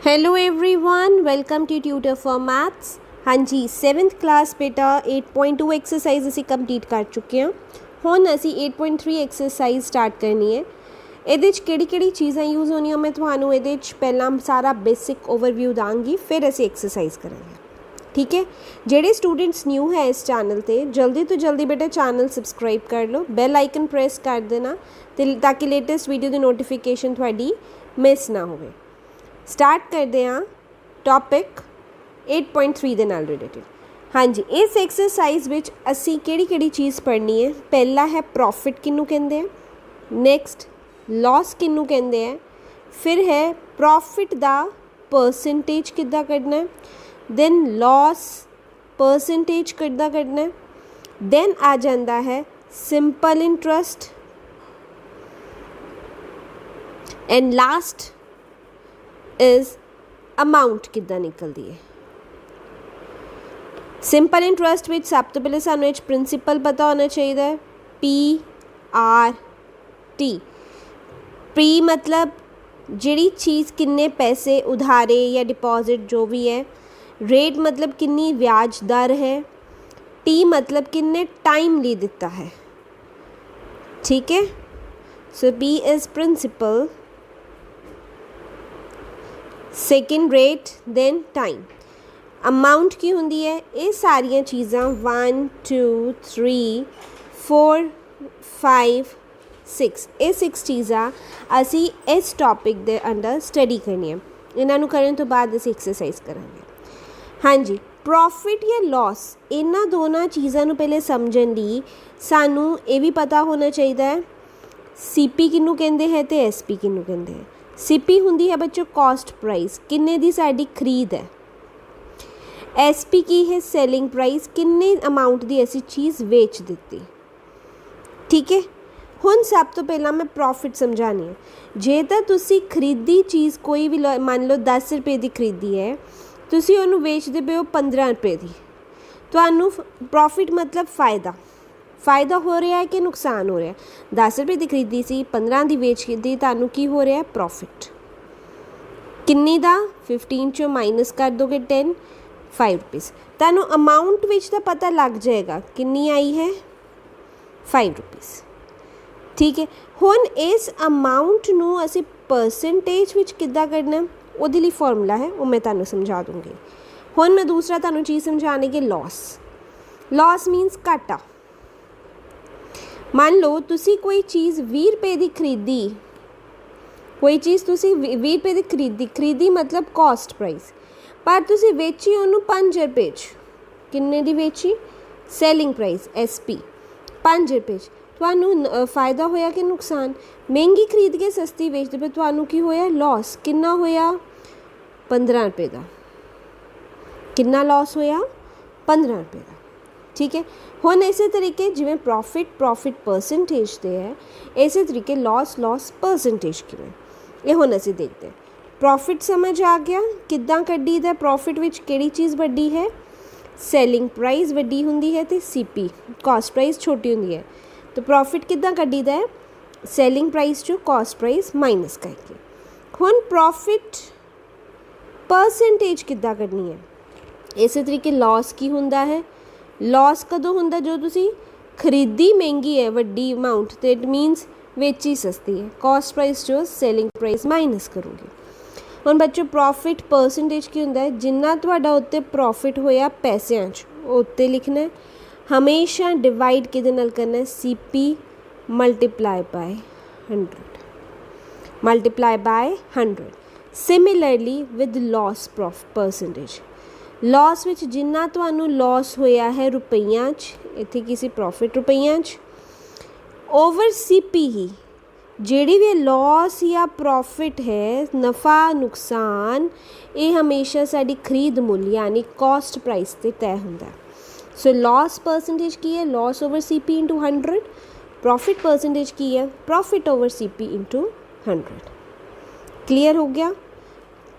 Hello everyone, welcome to tutor for maths. हाँ जी, 7th class बेटा 8.2 एक्सरसाइज असी कंप्लीट कर चुके हैं। हुण असी 8.3 एक्सरसाइज स्टार्ट करनी है। ये किहड़ी चीज़ां यूज़ होनी, मैं तुहानूं ये पहला सारा बेसिक ओवरव्यू दांगी, फिर असी एक्सरसाइज करेंगे। ठीक है, जेडे स्टूडेंट्स न्यू है इस चैनल ते जल्दी तो जल्दी बेटा चैनल सबसक्राइब कर लो, बैल आइकन प्रेस कर देना ताकि लेटेस्ट वीडियो की नोटिफिकेशन थोड़ी मिस ना हो। स्टार्ट करते हैं टॉपिक 8.3 ਦੇ ਨਾਲ रिलेटेड। हाँ जी, इस एक्सरसाइज विच असी किहड़ी चीज़ पढ़नी है। पहला है प्रॉफिट किनू कहते हैं, नैक्सट लॉस किनू कहते हैं, फिर है प्रॉफिट दा परसेंटेज किद्दां कढना है, दैन लॉस परसेंटेज किद्दां कढना है, दैन आ जाता है simple interest, and last is amount किद्दां निकलती है। सिंपल इंटरस्ट विच सब तो पहले सानू इच प्रिंसिपल पता होना चाहिए, PRT। पी मतलब जिहड़ी चीज़ किन्ने पैसे उधारे या डिपॉजिट जो भी है, रेट मतलब किन्नी ब्याज दर है, टी मतलब किन्ने टाइम ली दिता है। ठीक है, so P is principal, second rate, then time. Amount की होंदी है ये सारिया चीज़ां 1 2 3 4 5 6 ये 6 चीज़ां असी इस टॉपिक दे अंडर स्टडी करनी है। इन्हों करने तो बाद असी एक्सरसाइज करांगे। हाँ जी, प्रॉफिट या लॉस इन्हां दोनों चीज़ों को पहले समझण लई सानू ये भी पता होना चाहिए CP किनू कहते हैं तो SP किनू कहते हैं। CP होंदी है बच्चों कॉस्ट प्राइस, किन्ने दी साडी खरीद है। SP की है सैलिंग प्राइस, किन्ने अमाउंट दी ऐसी चीज़ वेच दी। ठीक है, हुण सब तो पहला मैं प्रॉफिट समझानी है। जे तो तुसी खरीदी चीज़ कोई भी मान लो 10 रुपये की खरीदी है, तुसी उन्होंने वेचते पे हो 15 रुपये की, तो प्रॉफिट मतलब फ़ायदा हो रहा है कि नुकसान हो रहा है। 10 रुपये की खरीदी सी, 15 की वेच दी, तो की हो रहा है प्रॉफिट। किन्नी दा 15 चो माइनस कर दोगे 10, 5 रुपीज़। तो अमाउंट विच तो पता लग जाएगा किन्नी आई है, 5 रुपीज़। ठीक है, हुण इस अमाउंट नू असी परसेंटेज विच किद्दां करना, उहदे लई फॉर्मूला है, वो मैं तुहानूं समझा दूँगी। हुण मैं दूसरा तुहानूं चीज़ समझाने कि लॉस मीनस घाटा। मान लो तुसी कोई चीज़ 20 रुपये की खरीदी, कोई चीज़ तुसी 20 रुपये की खरीदी मतलब कॉस्ट प्राइस, पर तुसी वेची उन्होंने 5 रुपये, किन्ने दी वेची, सैलिंग प्राइस SP 5 रुपये। तुहानूं फ़ायदा होया कि नुकसान, महंगी खरीद के सस्ती वेचते पे तुहानूं की होया, लॉस। किन्ना होया, 15 रुपये का। किन्ना लॉस होया, 15 रुपये का। ठीक है, हुण इस तरीके जिमें प्रॉफिट परसेंटेज दे है, इस तरीके लॉस परसेंटेज किवें, ये हुण असीं देखते हैं। प्रॉफिट समझ आ गया किद्दां कड्डी दा, प्रॉफिट विच किहड़ी चीज़ वड्डी है, सैलिंग प्राइस वड्डी हुंदी है ते CP कॉस्ट प्राइस छोटी हुंदी है। तो प्रॉफिट किद्दां कड्डी दा है, सैलिंग प्राइस चो कॉस्ट प्राइस माइनस करके। हुण प्रॉफिट परसेंटेज किद्दां कड्डनी है, इस तरीके लॉस की हुंदा है। लॉस कदों हुंदा, जो तुसी खरीदी महंगी है वड्डी अमाउंट, तो इट मीनस वेची सस्ती है, कॉस्ट प्राइस जो सैलिंग प्राइस माइनस करोगे। हुण बच्चों प्रॉफिट परसेंटेज की हुंदा है, जिन्ना तुहाडा उत्ते प्रॉफिट होया पैसिਆਂ 'ਚ उत्ते लिखना है, हमेशा डिवाइड किहदे नाल करना है, CP multiply by 100। Similarly with loss percentage, loss विच जिन्ना तुहानूं लॉस होया है रुपइयां 'ਚ, इत्थे किसी प्रॉफिट रुपइयां 'ਚ, ओवर CP ही जिहड़ी भी लॉस या प्रॉफिट है, नफ़ा नुकसान, ये हमेशा साडी खरीद मुल यानी कॉस्ट प्राइस ते तय हुंदा है। सो लॉस परसेंटेज की है, loss over CP into 100। Profit percentage की है, profit over CP into 100। Clear हो गया,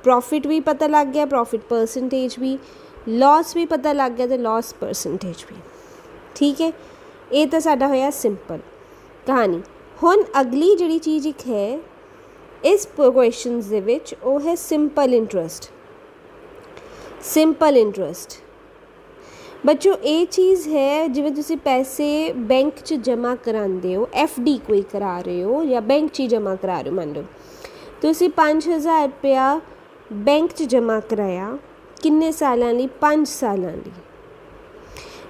प्रॉफिट भी पता लग गया, प्रॉफिट परसेंटेज भी, लॉस भी पता लग गया, तो लॉस परसेंटेज भी। ठीक है, ये तो साडा होया सिंपल कहानी। हुण अगली जिहड़ी चीज़ एक है इस क्वेश्चन ਦੇ ਵਿੱਚ ਉਹ ਹੈ ਸਿੰਪਲ ਇੰਟਰਸਟ। ਸਿੰਪਲ ਇੰਟਰਸਟ ਬੱਚੋ ਇਹ ਚੀਜ਼ ਹੈ ਜਿਵੇਂ ਤੁਸੀਂ ਪੈਸੇ ਬੈਂਕ 'ਚ ਜਮ੍ਹਾਂ ਕਰਾਉਂਦੇ ਹੋ, FD ਕੋਈ ਕਰਾ ਰਹੇ ਹੋ ਜਾਂ ਬੈਂਕ 'ਚ ਹੀ ਜਮ੍ਹਾਂ ਕਰਾ ਰਹੇ ਹੋ। ਮੰਨ ਲਓ ਤੁਸੀਂ 5000 ਰੁਪਇਆ ਬੈਂਕ 'ਚ ਜਮ੍ਹਾਂ ਕਰਾਇਆ, ਕਿੰਨੇ ਸਾਲਾਂ ਲਈ? 5 ਸਾਲਾਂ ਲਈ।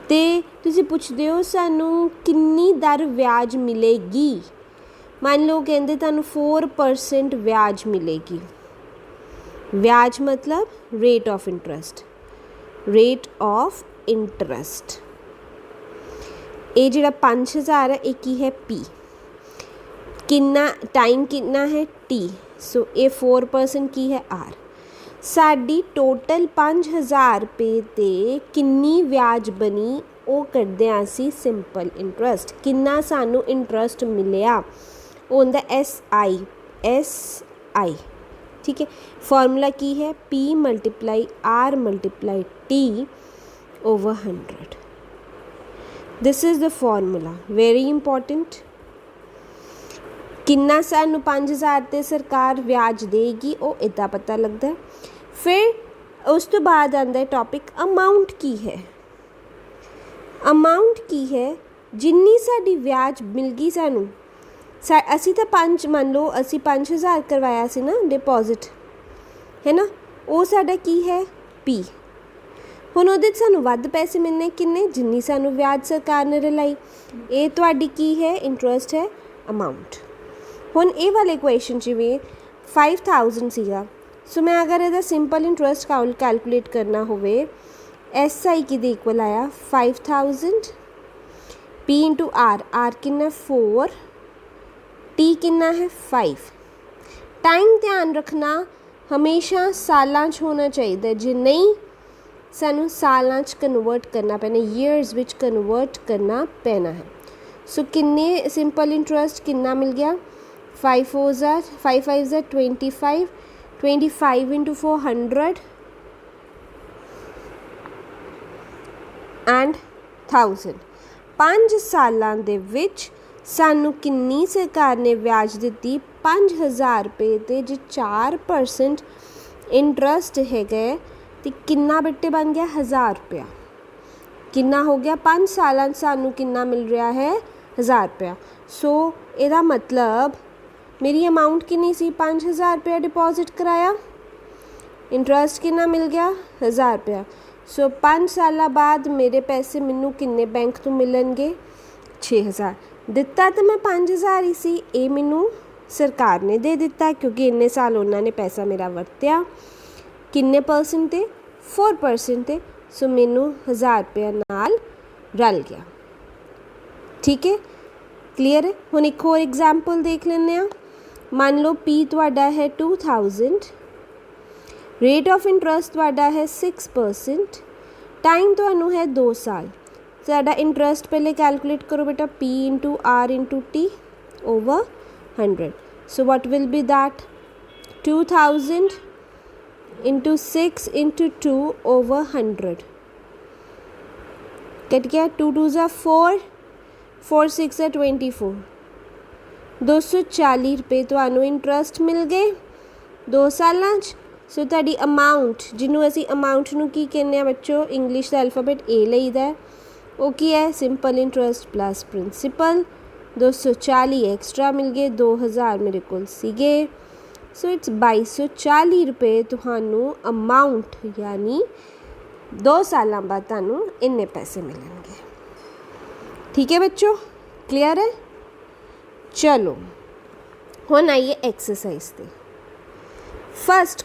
ਅਤੇ ਤੁਸੀਂ ਪੁੱਛਦੇ ਹੋ ਸਾਨੂੰ ਕਿੰਨੀ ਦਰ ਵਿਆਜ ਮਿਲੇਗੀ। ਮੰਨ ਲਓ ਕਹਿੰਦੇ ਤੁਹਾਨੂੰ 4% ਵਿਆਜ ਮਿਲੇਗੀ। ਵਿਆਜ ਮਤਲਬ rate of interest, rate of interest. ਇਹ ਜਿਹੜਾ 5000 ਹੈ ਇਹ ਕੀ ਹੈ? P। ਕਿੰਨਾ ਟਾਈਮ ਕਿੰਨਾ ਹੈ? T। ਸੋ ਇਹ 4% ਕੀ ਹੈ? R। ਸਾਡੀ ਟੋਟਲ 5000 ਰੁਪਏ 'ਤੇ ਕਿੰਨੀ ਵਿਆਜ ਬਣੀ ਉਹ ਕੱਢਦੇ ਹਾਂ ਅਸੀਂ ਸਿੰਪਲ ਇੰਟਰਸਟ। ਕਿੰਨਾ ਸਾਨੂੰ ਇੰਟਰਸਟ ਮਿਲਿਆ ਉਹ ਹੁੰਦਾ SI। ਠੀਕ ਹੈ। ਫਾਰਮੂਲਾ ਕੀ ਹੈ? P × R × T over 100। This is the formula, very important। ਕਿੰਨਾ ਸਾਨੂੰ 5000 'ਤੇ ਸਰਕਾਰ ਵਿਆਜ ਦੇਗੀ ਉਹ ਇੱਦਾਂ ਪਤਾ ਲੱਗਦਾ। ਫਿਰ ਉਸ ਤੋਂ ਬਾਅਦ ਆਉਂਦਾ ਟੌਪਿਕ ਅਮਾਊਂਟ ਕੀ ਹੈ। ਅਮਾਊਂਟ ਕੀ ਹੈ? ਜਿੰਨੀ ਸਾਡੀ ਵਿਆਜ ਮਿਲ ਗਈ ਸਾਨੂੰ, ਅਸੀਂ ਤਾਂ ਮੰਨ ਲਓ ਅਸੀਂ 5000 ਕਰਵਾਇਆ ਸੀ ਨਾ ਡਿਪੋਜ਼ਿਟ, ਹੈ ਨਾ, ਉਹ ਸਾਡਾ ਕੀ ਹੈ? P। ਹੁਣ ਉਹਦੇ 'ਚ ਸਾਨੂੰ ਵੱਧ ਪੈਸੇ ਮਿਲਣੇ ਕਿੰਨੇ? ਜਿੰਨੀ ਸਾਨੂੰ ਵਿਆਜ ਸਰਕਾਰ ਨੇ ਰਲਾਈ। ਇਹ ਤੁਹਾਡੀ ਕੀ ਹੈ? ਇੰਟਰਸਟ ਹੈ, ਅਮਾਊਂਟ। ਹੁਣ ਇਹ ਵਾਲੇ ਕੁਐਸਚਨ 'ਚ ਵੀ 5000 ਸੀਗਾ। ਸੋ ਮੈਂ ਅਗਰ ਇਹਦਾ ਸਿੰਪਲ ਇੰਟਰਸਟ ਕੈਲਕੂਲੇਟ ਕਰਨਾ ਹੋਵੇ, SI ਕਿਹਦੇ ਇਕੁਅਲ ਆਇਆ? 5000 P × R। R ਕਿੰਨਾ? 4। T ਕਿੰਨਾ ਹੈ? 5। ਟਾਈਮ ਧਿਆਨ ਰੱਖਣਾ ਹਮੇਸ਼ਾ ਸਾਲਾਂ 'ਚ ਹੋਣਾ ਚਾਹੀਦਾ। ਜੇ ਨਹੀਂ ਸਾਨੂੰ ਸਾਲਾਂ 'ਚ ਕਨਵਰਟ ਕਰਨਾ ਪੈਣਾ, ਈਅਰਸ ਵਿੱਚ ਕਨਵਰਟ ਕਰਨਾ ਪੈਣਾ ਹੈ। ਸੋ ਕਿੰਨੇ ਸਿੰਪਲ ਇੰਟਰਸਟ ਕਿੰਨਾ ਮਿਲ ਗਿਆ? 5 5 25, 25 × 400 and 1000। 5 ਸਾਲਾਂ ਦੇ ਵਿੱਚ ਸਾਨੂੰ ਕਿੰਨੀ ਸਰਕਾਰ ਨੇ ਵਿਆਜ ਦਿੱਤੀ? 5000 ਰੁਪਏ 'ਤੇ ਜੇ 4% ਇੰਟਰਸਟ ਹੈਗਾ ਅਤੇ ਕਿੰਨਾ ਬੇਟੇ ਬਣ ਗਿਆ? 1000 ਰੁਪਇਆ। ਕਿੰਨਾ ਹੋ ਗਿਆ? 5 ਸਾਲਾਂ 'ਚ ਸਾਨੂੰ ਕਿੰਨਾ ਮਿਲ ਰਿਹਾ ਹੈ? 1000 ਰੁਪਇਆ। ਸੋ ਇਹਦਾ ਮਤਲਬ ਮੇਰੀ ਅਮਾਊਂਟ ਕਿੰਨੀ ਸੀ? 5000 ਰੁਪਇਆ ਡਿਪੋਜ਼ਿਟ ਕਰਾਇਆ, ਇੰਟਰਸਟ ਕਿੰਨਾ ਮਿਲ ਗਿਆ? 1000 ਰੁਪਇਆ। ਸੋ 5 ਸਾਲਾਂ ਬਾਅਦ ਮੇਰੇ ਪੈਸੇ ਮੈਨੂੰ ਕਿੰਨੇ ਬੈਂਕ ਤੋਂ ਮਿਲਣਗੇ? 6000। ਦਿੱਤਾ ਤਾਂ ਮੈਂ 5000 ਹੀ ਸੀ, ਇਹ ਮੈਨੂੰ ਸਰਕਾਰ ਨੇ ਦੇ ਦਿੱਤਾ ਕਿਉਂਕਿ ਇੰਨੇ ਸਾਲ ਉਹਨਾਂ ਨੇ ਪੈਸਾ ਮੇਰਾ ਵਰਤਿਆ। ਕਿੰਨੇ ਪਰਸੈਂਟ 'ਤੇ? 4% 'ਤੇ। ਸੋ ਮੈਨੂੰ 1000 ਰੁਪਇਆ ਨਾਲ ਰਲ ਗਿਆ। ਠੀਕ ਹੈ, ਕਲੀਅਰ ਹੈ। ਹੁਣ ਇੱਕ ਹੋਰ ਐਗਜ਼ਾਮਪਲ ਦੇਖ ਲੈਂਦੇ ਹਾਂ। ਮੰਨ ਲਓ P ਤੁਹਾਡਾ ਹੈ 2000, ਰੇਟ ਆਫ ਇੰਟਰਸਟ ਤੁਹਾਡਾ ਹੈ 6%, ਟਾਈਮ ਤੁਹਾਨੂੰ ਹੈ 2 ਸਾਲ। ਸਾਡਾ ਇੰਟਰਸਟ ਪਹਿਲੇ ਕੈਲਕੂਲੇਟ ਕਰੋ ਬੇਟਾ, P × R × T over 100। So what will be that? 2000 × 6 × 2 over 100 cut गया। 2 2 ज़ा 4, 4 6 ज़ा 24। 240 रुपये ਤੁਹਾਨੂੰ ਇੰਟਰਸਟ ਮਿਲ ਗਏ 2 ਸਾਲਾਂ 'ਚ। ਸੋ ਤੁਹਾਡੀ ਅਮਾਊਂਟ, ਜਿਹਨੂੰ ਅਸੀਂ ਅਮਾਊਂਟ ਨੂੰ ਕੀ ਕਹਿੰਦੇ ਹਾਂ ਬੱਚੋ? ਇੰਗਲਿਸ਼ ਦਾ ਅਲਫਾਬੈਟ A ਲਈਦਾ ਹੈ। ਉਹ ਕੀ ਹੈ? Simple interest plus principal. 240 extra ਮਿਲ ਗਏ, 2000 ਮੇਰੇ ਕੋਲ ਸੀਗੇ। ਸੋ ਇਟਸ 2240 ਰੁਪਏ ਤੁਹਾਨੂੰ ਅਮਾਊਂਟ, ਯਾਨੀ 2 ਸਾਲਾਂ ਬਾਅਦ ਤੁਹਾਨੂੰ ਇੰਨੇ ਪੈਸੇ ਮਿਲਣਗੇ। ਠੀਕ ਹੈ ਬੱਚੋ, ਕਲੀਅਰ ਹੈ। ਚਲੋ ਹੁਣ ਆਈਏ ਐਕਸਰਸਾਈਜ਼ 'ਤੇ। फर्स्ट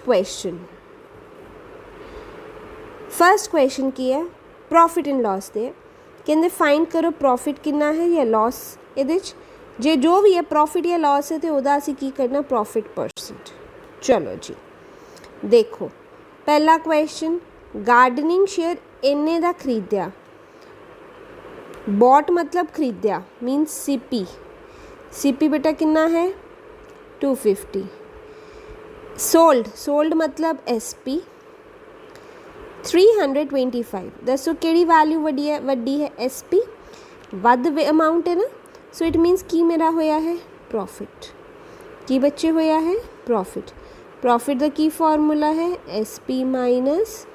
क्वेश्चन की है? प्रॉफिट एंड लॉस दे कहते फाइंड करो प्रॉफिट कितना है या लॉस। ये जे जो भी है प्रॉफिट या लॉस है तो वह असी की करना? Profit percent. चलो जी देखो, पहला क्वेश्चन, गार्डनिंग शेयर इन्ने का खरीदया। बॉट मतलब खरीदया मीनस CP बेटा कितना है? 250। सोल्ड मतलब SP 325। दसो केड़ी वैल्यू वड्डी है? SP वध अमाउंट है ना। सो इट मीनस की मेरा होया है? प्रॉफिट। की बच्चे होया है प्रॉफिट। प्रॉफिट दा की फार्मूला है SP माइनस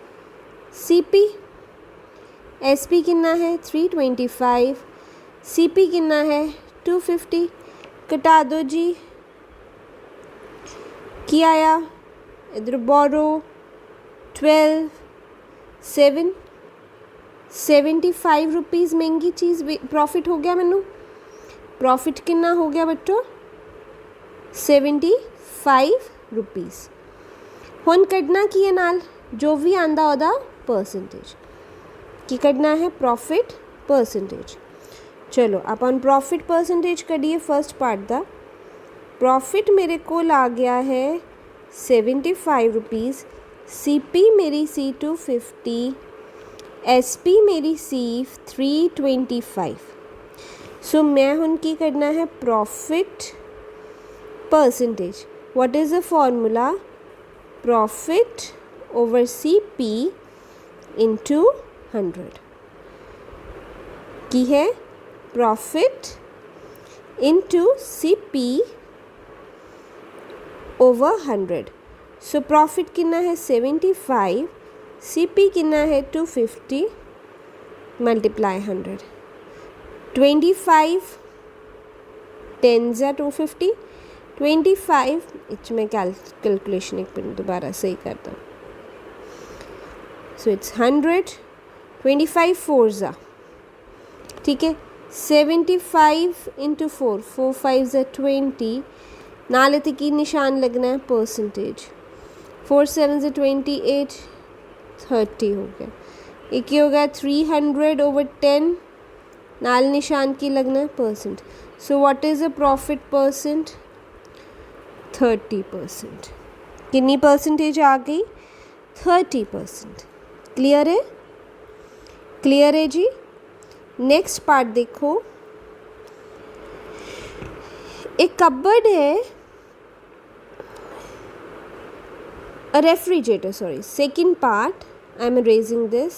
CP। SP कितना है 325, CP कितना है 250। कटा दो जी, की आया इधर बोरो 12 7 75 रुपीज़ महंगी चीज़ प्रॉफिट हो गया मैनू। प्रॉफिट कितना हो गया बच्चों 75 रुपीज़। हुण कढ़ना की है नाल जो भी आंदा ओदा परसेंटेज की कढ़ना है प्रॉफिट परसेंटेज। चलो अपन प्रॉफिट परसेंटेज कढ़िए फर्स्ट पार्ट दा। प्रॉफिट मेरे को आ गया है 75 रुपीज़, CP मेरी सी 250, SP मेरी सी 325। सो मैं हुण की करना है profit percentage. What is the formula? Profit over CP into 100 की है profit into CP over 100। So profit कितना है 75, CP कितना है 250 मल्टीप्लाई 100। 25 10 या 250, 25 इच में कैलकुलेशन एक मिनट दोबारा सही करता हूँ। सो इट्स 100, 25 4 ज़ा ठीक है 75 इंटू 4, 4 5 ज़ा 20। नाल इत्थे की निशान लगना है परसेंटेज। 4 7 ज़ा 28, 30 हो गया। एक हो गया 300 ओवर 10, नाल निशान की लगना है percent. So what is the profit percent? 30%। कितनी परसेंटेज आ गई? 30%। क्लियर है? क्लियर है जी। नेक्स्ट पार्ट देखो, एक कबर्ड है, a refrigerator, sorry, second part I am erasing this।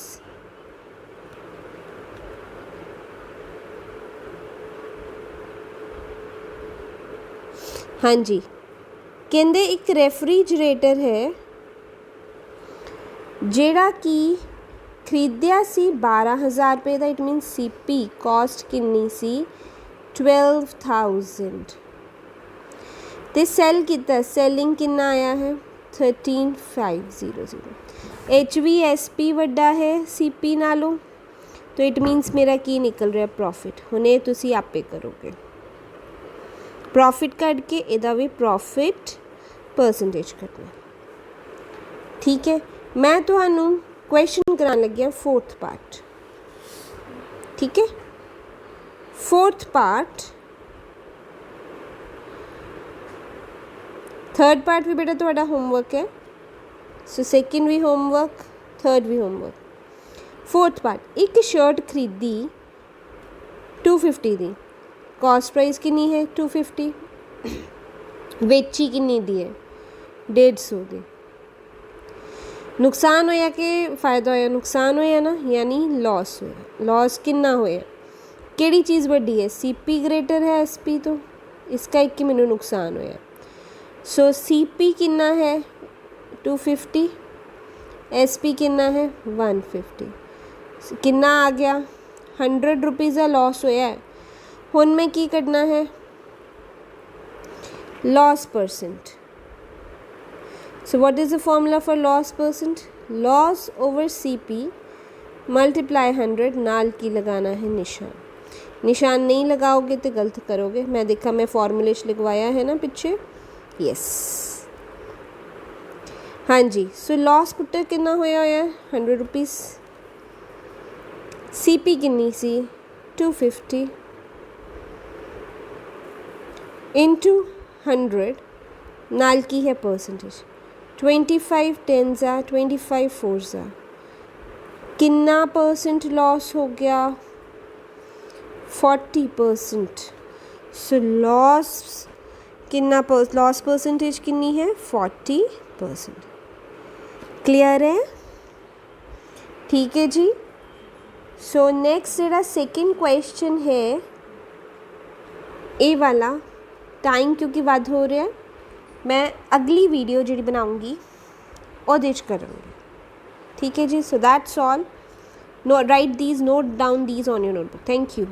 हाँ जी, कहते एक रेफ्रिजरेटर है जेड़ा कि खरीदिया सी 12,000 रुपये का। इट मीनस CP कॉस्ट कितनी सी 12,000 ते सेल कितना, सेलिंग कितना आया है 13,500। HVSP वड्डा है CP नालों, तो इट मीनस मेरा की निकल रहा प्रॉफिट। हुणे तुसी आपे करोगे प्रॉफिट कट के इहदा भी प्रॉफिट परसेंटेज कटना। ठीक है, मैं तुहानू क्वेश्चन करान लगी हाँ फोर्थ पार्ट। ठीक है, फोर्थ पार्ट, थर्ड पार्ट भी बेटा तुहाडा होमवर्क है। सो सेकेंड भी होमवर्क, थर्ड भी होमवर्क। फोर्थ पार्ट, एक शर्ट खरीदी 250 दी, कॉस्ट प्राइस कितनी है 250, वेची कितनी दी है 150 दी। नुकसान होया कि फ़ायदा होया? नुकसान होया ना, यानी लॉस होया। लॉस कितना होया? केड़ी चीज़ वड्डी है? CP ग्रेटर है SP, तो इसका एक कि मैनू नुकसान होया। सो CP कितना है 250, SP कितना है 150। कितना आ गया 100 रुपीज़ का लॉस होया है। हुण मैं की करना है loss percent. So what is the formula for loss percent? Loss over CP multiply 100, नाल की लगाना है निशान। निशान नहीं लगाओगे तो गलत करोगे। मैं देखा मैं फॉर्मूलेश लिखवाया है ना पीछे, यस। हाँ जी, सो लॉस पुट्टर कितना होया है 100 रुपीज़। CP कितनी सी 250 इंटू 100, नाल की है परसेंटेज। 25 10 ज़ा 25 4 ज़ा, कितना परसेंट लॉस हो गया 40%। सो लॉस कितना लॉस परसेंटेज कितनी है 40%। क्लियर है? ठीक है जी। सो नेक्स्ट जेड़ा सेकेंड क्वेश्चन है ए वाला, टाइम क्योंकि वध हो रहा है मैं अगली वीडियो जी बनाऊँगी ਉਹਦੇ 'ਚ करूँगी। ठीक है जी, so that's all. Now write these, note down these on your notebook. Thank you.